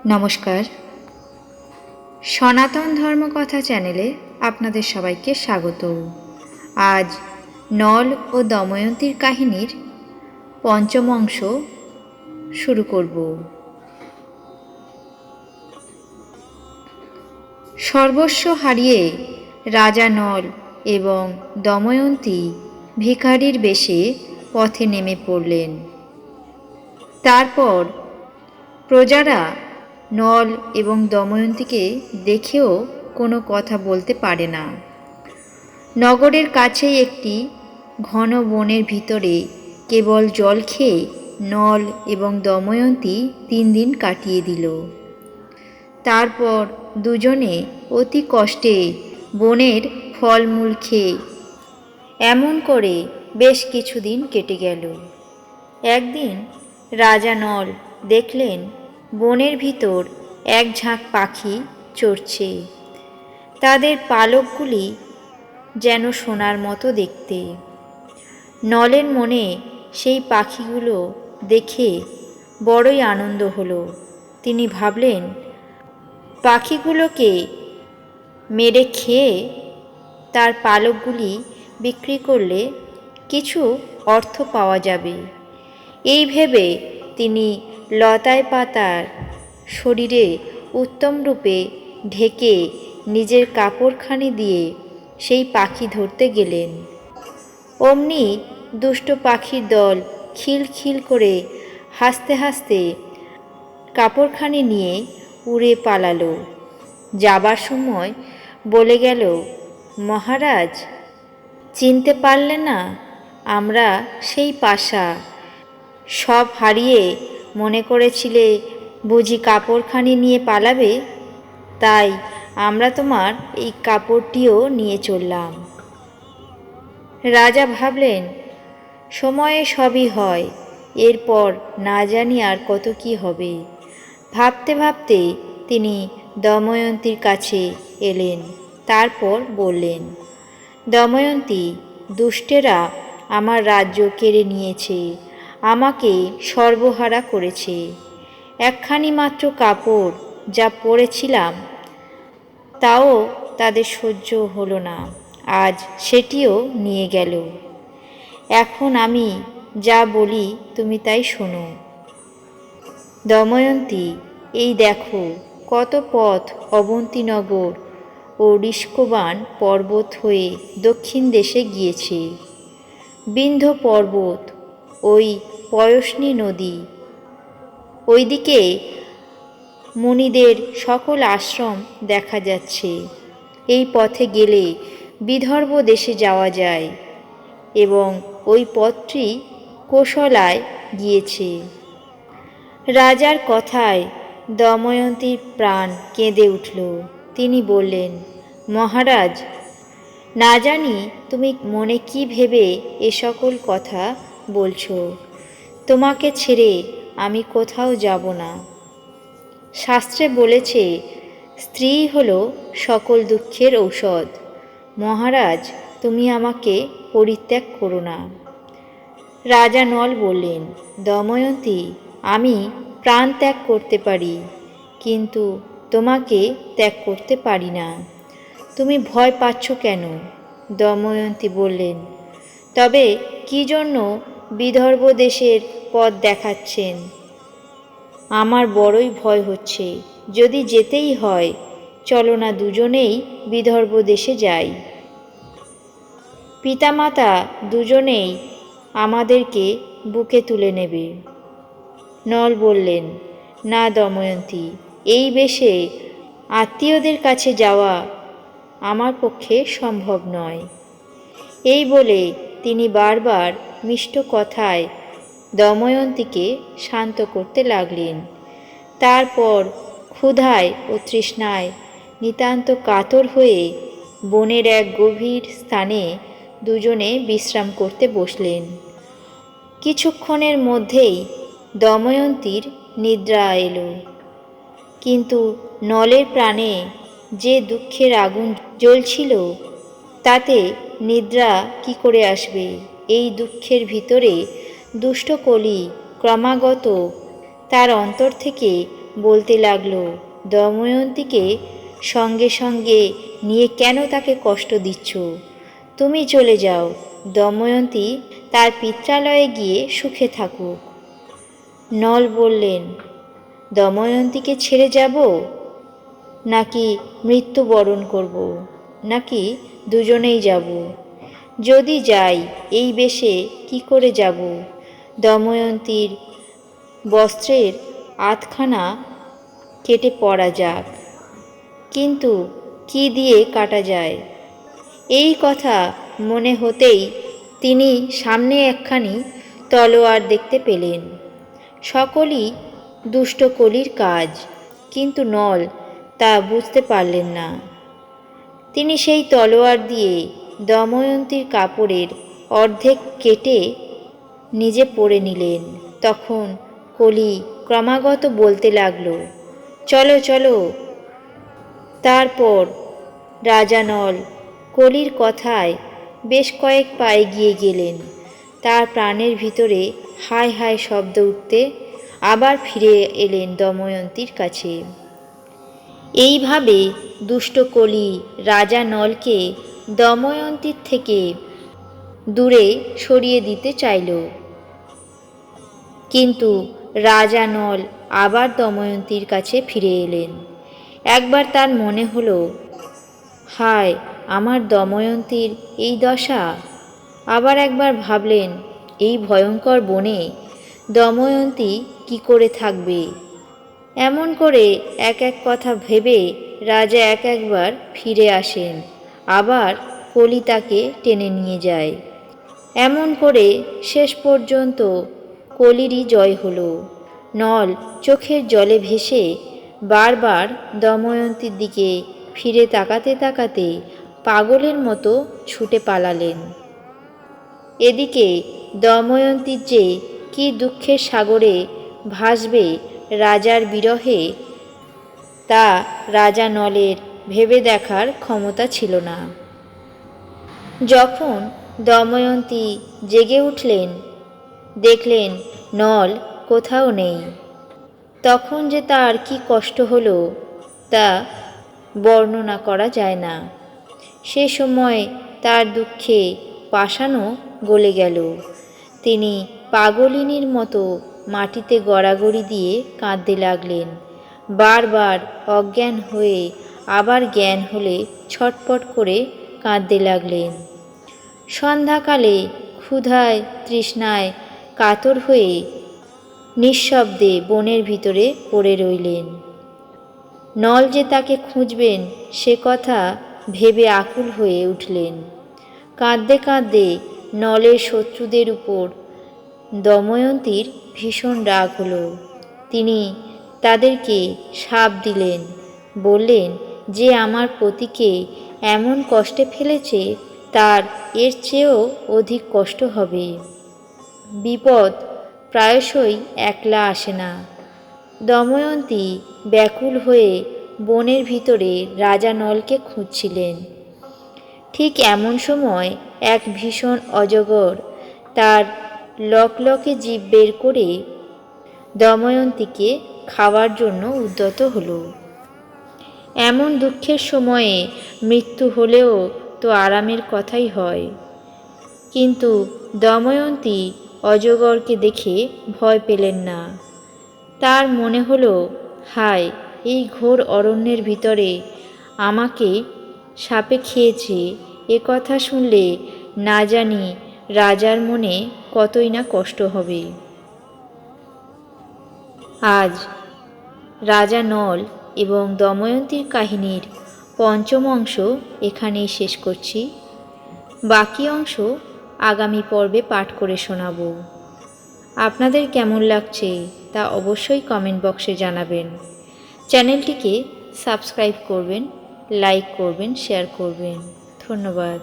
নমস্কার, সনাতন ধর্মকথা চ্যানেলে আপনাদের সবাইকে স্বাগত। আজ নল ও দময়ন্তীর কাহিনীর পঞ্চম অংশ শুরু করব। সর্বস্ব হারিয়ে রাজা নল এবং দময়ন্তী ভিখারির বেশে পথে নেমে পড়লেন। তারপর প্রজারা নল এবং দময়ন্তীকে দেখেও কোনো কথা বলতে পারে না। নগরের কাছেই একটি ঘন বনের ভিতরে কেবল জল খেয়ে নল এবং দময়ন্তী 3 দিন কাটিয়ে দিল। তারপর দুজনে অতি কষ্টে বনের ফলমূল খেয়ে এমন করে বেশ কিছুদিন কেটে গেল। একদিন রাজা নল দেখলেন বনের ভিতর এক ঝাঁক পাখি চড়ছে। তাদের পালকগুলি যেন সোনার মতো দেখতে। নলের মনে সেই পাখিগুলো দেখে বড়ই আনন্দ হলো। তিনি ভাবলেন, পাখিগুলোকে মেরে খেয়ে তার পালকগুলি বিক্রি করলে কিছু অর্থ পাওয়া যাবে। এই ভেবে তিনি লতায় পাতার শরীরে উত্তম রূপে ঢেকে নিজের কাপড়খানি দিয়ে সেই পাখি ধরতে গেলেন। অমনি দুষ্ট পাখির দল খিলখিল করে হাসতে হাসতে কাপড়খানি নিয়ে উড়ে পালালো। যাবার সময় বলে গেল, মহারাজ, চিনতে পারলে না? আমরা সেই পাশা। সব হারিয়ে মনে করেছিলে বুঝি কাপড়খানি নিয়ে পালাবে, তাই আমরা তোমার এই কাপড়টিও নিয়ে চললাম। রাজা ভাবলেন, সময়ে সবই হয়, এরপর না জানি আর কত কি হবে। ভাবতে ভাবতে তিনি দময়ন্তীর কাছে এলেন। তারপর বললেন, দময়ন্তী, দুষ্টেরা আমার রাজ্য কেড়ে নিয়েছে, আমাকে সর্বহারা করেছে। একখানি মাত্র কাপড় যা পরেছিলাম তাও তাদের সহ্য হলো না, আজ সেটিও নিয়ে গেল। এখন আমি যা বলি তুমি তাই শোনো। দময়ন্তী, এই দেখো কত পথ অবন্তীনগর ও ঋষ্কবান পর্বত হয়ে দক্ষিণ দেশে গিয়েছে। বিন্ধ্য পর্বত, ওই পয়স্নী নদী, ওইদিকে মুনিদের সকল আশ্রম দেখা যাচ্ছে। এই পথে গেলে বিদর্ভ দেশে যাওয়া যায় এবং ওই পথটি কোশলায় গিয়েছে। রাজার কথায় দময়ন্তীর প্রাণ কেঁদে উঠল। তিনি বললেন, মহারাজ, না জানি তুমি মনে কি ভেবে এ সকল কথা বলছো। তোমাকে ছেড়ে আমি কোথাও যাব না। শাস্ত্রে বলেছে, স্ত্রী হলো সকল দুঃখের ঔষধ। মহারাজ, তুমি আমাকে পরিত্যাগ করো না। রাজা নল বললেন, দময়ন্তী, আমি প্রাণ ত্যাগ করতে পারি, কিন্তু তোমাকে ত্যাগ করতে পারি না। তুমি ভয় পাচ্ছ কেন? দময়ন্তী বললেন, তবে কি জন্য বিদর্ভ দেশের পথ দেখাচ্ছেন? আমার বড়ই ভয় হচ্ছে। যদি যেতেই হয়, চলো না দুজনেই বিদর্ভ দেশে যাই। পিতামাতা দুজনেই আমাদেরকে বুকে তুলে নেবে। নল বললেন, না দময়ন্তী, এই বেশে আত্মীয়দের কাছে যাওয়া আমার পক্ষে সম্ভব নয়। এই বলে তিনি বারবার মিষ্ট কথায় দময়ন্তীকে শান্ত করতে লাগলেন। তারপর ক্ষুধায় ও তৃষ্ণায় নিতান্ত কাতর হয়ে বনের এক গভীর স্থানে দুজনে বিশ্রাম করতে বসলেন। কিছুক্ষণের মধ্যেই দময়ন্তীর নিদ্রা এলো, কিন্তু নলের প্রাণে যে দুঃখের আগুন জ্বলছিল তাতে নিদ্রা কি করে আসবে? এই দুঃখের ভিতরে দুষ্ট কলি ক্রমাগত তার অন্তর থেকে বলতে লাগলো, দময়ন্তীকে সঙ্গে সঙ্গে নিয়ে কেন তাকে কষ্ট দিচ্ছ? তুমি চলে যাও, দময়ন্তী তার পিত্রালয়ে গিয়ে সুখে থাকুক। নল বললেন, দময়ন্তীকে ছেড়ে যাব, নাকি মৃত্যুবরণ করব, নাকি দুজনেই যাব? যদি যাই, এই বেশে কি করে যাব? দময়ন্তীর বস্ত্রের আধখানা কেটে পরা যাক, কিন্তু কি দিয়ে কাটা যায়? এই কথা মনে হতেই তিনি সামনে একখানি তলোয়ার দেখতে পেলেন। সকলই দুষ্ট কলির কাজ, কিন্তু নল তা বুঝতে পারলেন না। তিনি সেই তলোয়ার দিয়ে দময়ন্তীর কাপড়ের অর্ধেক কেটে নিজে পরে নিলেন। তখন কলি ক্রমাগত বলতে লাগলো, চলো চলো। তারপর রাজা নল কলির কথায় বেশ কয়েক পা এগিয়ে গেলেন। তার প্রাণের ভিতরে হায় হায় শব্দ উঠতে আবার ফিরে এলেন দময়ন্তীর কাছে। এইভাবে দুষ্ট কলি রাজা নলকে দময়ন্তীর থেকে দূরে সরিয়ে দিতে চাইল, কিন্তু রাজা নল আবার দময়ন্তীর কাছে ফিরে এলেন। একবার তার মনে হলো, হায়, আমার দময়ন্তীর এই দশা। আবার একবার ভাবলেন, এই ভয়ঙ্কর বনে দময়ন্তী কি করে থাকবে? এমন করে এক এক কথা ভেবে রাজা এক একবার ফিরে আসেন, আবার কলি তাকে টেনে নিয়ে যায়। এমন করে শেষ পর্যন্ত কলিরই জয় হলো। নল চোখের জলে ভেসে বারবার দময়ন্তীর দিকে ফিরে তাকাতে তাকাতে পাগলের মতো ছুটে পালালেন। এদিকে দময়ন্তীর যে কি দুঃখের সাগরে ভাসবে রাজার বিরহে, তা রাজা নলের ভেবে দেখার ক্ষমতা ছিল না। যখন দময়ন্তী জেগে উঠলেন, দেখলেন নল কোথাও নেই। তখন যে তার কি কষ্ট হলো তা বর্ণনা করা যায় না। সে সময় তার দুঃখে পাষাণও গলে গেল। তিনি পাগলিনীর মতো মাটিতে গড়াগড়ি দিয়ে কাঁদতে লাগলেন। বারবার অজ্ঞান হয়ে আবার জ্ঞান হলে ছটপট করে কাঁদতে লাগলেন। সন্ধ্যাকালে ক্ষুধায় তৃষ্ণায় কাতর হয়ে নিঃশব্দে বনের ভিতরে পড়ে রইলেন। নল যে তাকে খুঁজবেন সে কথা ভেবে আকুল হয়ে উঠলেন। কাঁদতে কাঁদতে নলের শত্রুদের উপর দময়ন্তীর ভীষণ রাগ হলো। তিনি তাদেরকে শাপ দিলেন, বললেন, যে আমার পতিকে এমন কষ্টে ফেলেছে তার এর চেয়েও অধিক কষ্ট হবে। বিপদ প্রায়শই একলা আসে না। দময়ন্তী ব্যাকুল হয়ে বনের ভিতরে রাজা নলকে খুঁজছিলেন। ঠিক এমন সময় এক ভীষণ অজগর তার লকলকে জিভ বের করে দময়ন্তীকে খাওয়ার জন্য উদ্যত হলো। এমন দুঃখের সময়ে মৃত্যু হলেও তো আরামের কথাই হয়, কিন্তু দময়ন্তী অজগরকে দেখে ভয় পেলেন না। তার মনে হলো, হায়, এই ঘোর অরণ্যের ভিতরে আমাকে সাপে খেয়েছে, এ কথা শুনলে না জানি রাজার মনে কতই না কষ্ট হবে। আজ রাজা নল এবং দময়ন্তীর কাহিনীর পঞ্চম অংশ এখানেই শেষ করছি। বাকি অংশ আগামী পর্বে পাঠ করে শোনাব। আপনাদের কেমন লাগছে তা অবশ্যই কমেন্ট বক্সে জানাবেন। চ্যানেলটিকে সাবস্ক্রাইব করবেন, লাইক করবেন, শেয়ার করবেন। ধন্যবাদ।